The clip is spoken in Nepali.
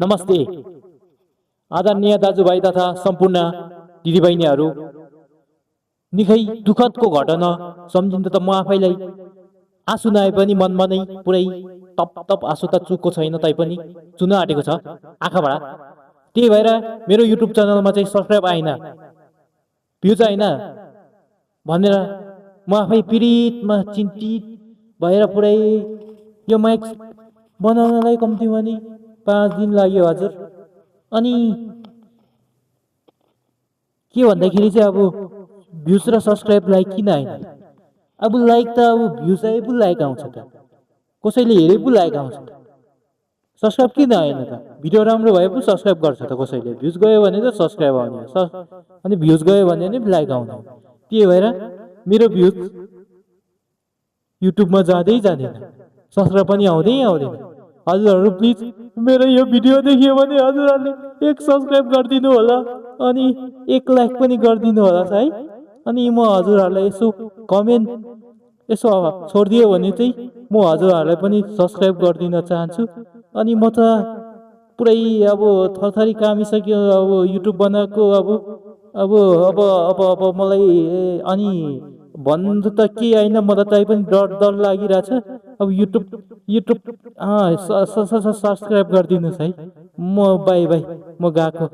नमस्ते आदरणीय दाजुभाइ तथा सम्पूर्ण दिदीबहिनीहरू। निकै दुःखदको घटना सम्झिँदा त म आफैलाई आँसु नआए पनि मनमा नै पुरै टप टप आँसु त चुको छैन तैपनि चुन आँटेको छ आँखाबाट। त्यही भएर मेरो युट्युब च्यानलमा चाहिँ सब्सक्राइब आएन, भ्युज आएन भनेर म आफै पीडितमा चिन्तित भएर पुरै यो माइक बनाउनलाई कम्तीमा नि 5 दिन लाग्यो हजुर। अनि के भन्दाखेरि चाहिँ अब भ्युज र सब्सक्राइब लाइक किन आएन? अब लाइक त अब भ्युज आए पो लाइक आउँछ त, कसैले हेरे पो लाइक आउँछ त, सब्सक्राइब किन आएन त? भिडियो राम्रो भए पो सब्सक्राइब गर्छ त कसैले, भ्युज गयो भने त सब्सक्राइब आउने, अनि भ्युज गयो भने नि लाइक आउने। त्यही भएर मेरो भ्युज युट्युबमा जाँदै जाँदैन, सब्सक्राइब पनि आउँदै आउँदैन। हजुरहरू प्लिज मेरो यो भिडियो देखियो भने हजुरहरूले 1 सब्सक्राइब गरिदिनु होला अनि 1 लाइक पनि गरिदिनु होला है। अनि म हजुरहरूलाई यसो कमेन्ट यसो छोडिदियो भने चाहिँ म हजुरहरूलाई पनि सब्सक्राइब गरिदिन चाहन्छु। अनि म त पुरै अब थरथरी कामिसक्यो अब युट्युब बनाएको अब मलाई अनि भन्नु त के होइन, मलाई तै पनि डर लागिरहेछ। अब युट्युब सब्सक्राइब गरिदिनुहोस् है। म बाई बाई, म गएको।